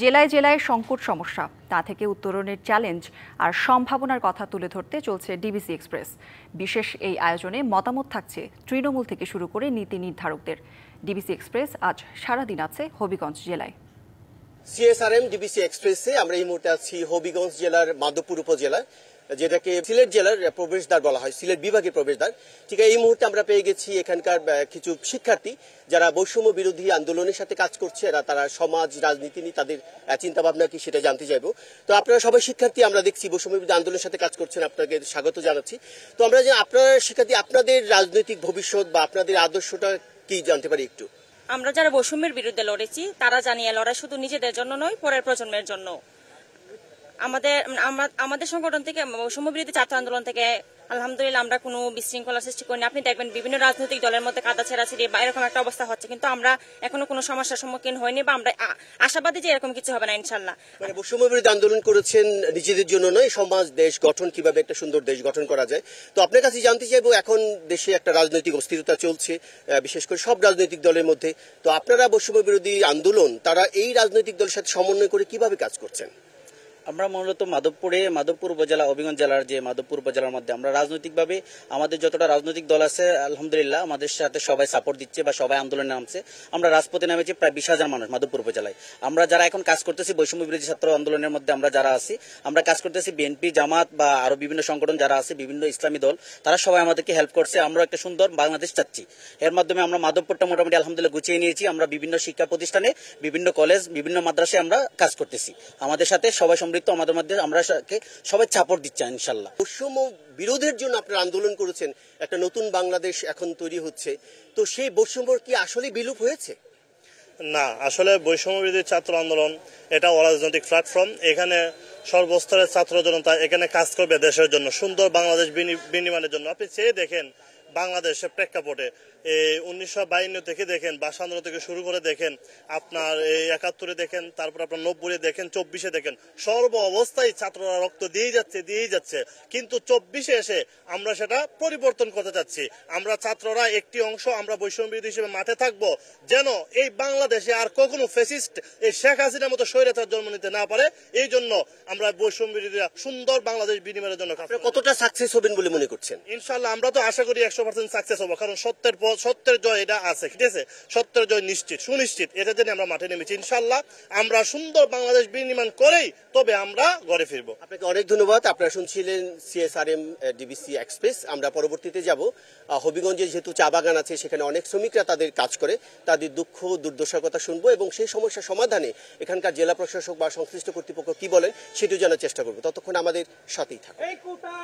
জেলায় জেলায় সংকট সমস্যা, তা থেকে উত্তরণের চ্যালেঞ্জ আর সম্ভাবনার কথা তুলে ধরতে চলছে ডিবিসি এক্সপ্রেস। বিশেষ এই আয়োজনে মতামত থাকছে তৃণমূল থেকে শুরু করে নীতি নির্ধারকদের। ডিবিসি এক্সপ্রেস আজ সারাদিন আছে হবিগঞ্জ জেলায়। সিএসআরএম ডিবিসি এক্সপ্রেসে আমরা এই মুহূর্তে আছি হবিগঞ্জ জেলার মাধবপুর উপজেলায়, যেটাকে সিলেট জেলার প্রবেশদ্বার বলা হয়, সিলেট বিভাগের প্রবেশদ্বার। ঠিক এই মুহূর্তে আমরা পেয়ে গেছি এখানকার কিছু শিক্ষার্থী যারা বৈষম্য বিরোধী আন্দোলনের সাথে কাজ করছে। তারা সমাজ রাজনীতি নিয়ে তাদের চিন্তা ভাবনা কি সেটা জানতে চাইবো। তো আপনারা সবাই শিক্ষার্থী, আমরা দেখছি বৈষম্য বিরোধী আন্দোলনের সাথে কাজ করছেন, আপনাকে স্বাগত জানাচ্ছি। তো আমরা যে আপনারা শিক্ষার্থী, আপনাদের রাজনৈতিক ভবিষ্যৎ বা আপনাদের আদর্শটা কি জানতে পারি একটু? আমরা যারা বৈষম্যের বিরুদ্ধে লড়েছি তারা জানিয়ে লড়াই শুধু নিজেদের জন্য নয়, পরের প্রজন্মের জন্য। আমাদের সংগঠন থেকে বৈষম্য বিরোধী ছাত্র আন্দোলন থেকে আলহামদুলিল্লাহ আমরা কোনো বিশৃঙ্খলা সৃষ্টি করিনি। আপনি দেখবেন বিভিন্ন রাজনৈতিক দলের মধ্যে কাদা ছেঁড়াছিড়ি বা এরকম একটা অবস্থা হচ্ছে, কিন্তু আমরা এখনো কোনো সমস্যার সম্মুখীন হয়নি বা আমরা আশাবাদী যে এরকম কিছু হবে না ইনশাল্লাহ। মানে বৈষম্য বিরোধী আন্দোলন করেছেন নিজেদের জন্য নয়, সমাজ দেশ গঠন, কিভাবে একটা সুন্দর দেশ গঠন করা যায়। তো আপনার কাছে জানতে চাইবো, এখন দেশে একটা রাজনৈতিক অস্থিরতা চলছে, বিশেষ করে সব রাজনৈতিক দলের মধ্যে। তো আপনারা বৈষম্য বিরোধী আন্দোলন, তারা এই রাজনৈতিক দলের সাথে সমন্বয় করে কিভাবে কাজ করছেন? আমরা মূলত মাধবপুর উপজেলা, হবিগঞ্জ জেলার যে মাধবপুর উপজেলার মধ্যে আমরা রাজনৈতিকভাবে আমাদের যতটা রাজনৈতিক দল আছে আলহামদুলিল্লাহ আমাদের সাথে সবাই সাপোর্ট দিচ্ছে বা সবাই আন্দোলনে নামছে। আমরা রাজপথে নেমেছি প্রায় 20,000 মানুষ মাধবপুর উপজেলায়। আমরা যারা এখন কাজ করতেছি বৈষম্য বিরোধী ছাত্র আন্দোলনের মধ্যে আমরা যারা আছি, আমরা কাজ করতেছি বিএনপি, জামাত বা আরো বিভিন্ন সংগঠন যারা আছে, বিভিন্ন ইসলামী দল, তারা সবাই আমাদেরকে হেল্প করছে। আমরা একটা সুন্দর বাংলাদেশ চাচ্ছি। এর মাধ্যমে আমরা মাধবপুরটা মোটামুটি আলহামদুলিল্লাহ গুছিয়ে নিয়েছি। আমরা বিভিন্ন শিক্ষা প্রতিষ্ঠানে, বিভিন্ন কলেজ, বিভিন্ন মাদ্রাসায় আমরা কাজ করতেছি। আমাদের সাথে সবাই সমৃদ্ধ, আমাদের মধ্যে আমরা সবাই সাপোর্ট দিচ্ছি ইনশাল্লাহ। বৈষম্য বিরোধের জন্য আপনারা আন্দোলন করেছেন, একটা নতুন বাংলাদেশ এখন তৈরি হচ্ছে। তো সেই বৈষম্য কি আসলে বিলুপ হয়েছে? না, আসলে বৈষম্য বিরোধী ছাত্র আন্দোলন এটা অরাজনৈতিক প্ল্যাটফর্ম। এখানে সর্বস্তরের ছাত্র জনতা এখানে কাজ করবে দেশের জন্য, সুন্দর বাংলাদেশ বিনির্মাণের জন্য। আপনি চেয়ে দেখেন বাংলাদেশের প্রেক্ষাপটে 1952 থেকে দেখেন, ভাষা আন্দোলন থেকে শুরু করে দেখেন, আপনার 71-এ দেখেন, তারপর আপনার 90-এ দেখেন, 24-এ দেখেন, সর্ব অবস্থায় ছাত্ররা রক্ত দিয়েই যাচ্ছে। কিন্তু 24-এ এসে আমরা সেটা পরিবর্তন করতে চাচ্ছি। আমরা ছাত্ররা একটি অংশ, আমরা বৈষম্য বিরোধী হিসেবে মাঠে থাকবো, যেন এই বাংলাদেশে আর কখনো ফ্যাসিস্ট এই শেখ হাসিনার মতো স্বৈরাচার জন্ম নিতে না পারে। এই জন্য আমরা বৈষম্য বিরোধীরা সুন্দর বাংলাদেশ বিনিময়ের জন্য কতটা সাকসেস হবেন বলে মনে করছেন? ইনশাল্লাহ আমরা তো আশা করি 100% সাকসেস হবো, কারণ সত্যের জয় এটা আছে, ঠিক আছে? সত্যের জয় সুনিশ্চিত। এটা জন্য আমরা মাঠে নেমেছি। ইনশাল্লাহ আমরা সুন্দর বাংলাদেশ বিনির্মাণ করেই তবে আমরা ঘরে ফিরবো। আপনাকে অনেক ধন্যবাদ। আপনারা শুনছিলেন সিএসআরএম ডিবিসি এক্সপ্রেস। আমরা পরবর্তীতে যাব হবিগঞ্জে, যেহেতু চা বাগান আছে, সেখানে অনেক শ্রমিকরা তাদের কাজ করে, তাদের দুঃখ দুর্দশার কথা শুনবো এবং সেই সমস্যার সমাধানে এখানকার জেলা প্রশাসক বা সংশ্লিষ্ট কর্তৃপক্ষ কি বলেন সেটিও জানার চেষ্টা করবো। ততক্ষণ আমাদের সাথেই থাকুন।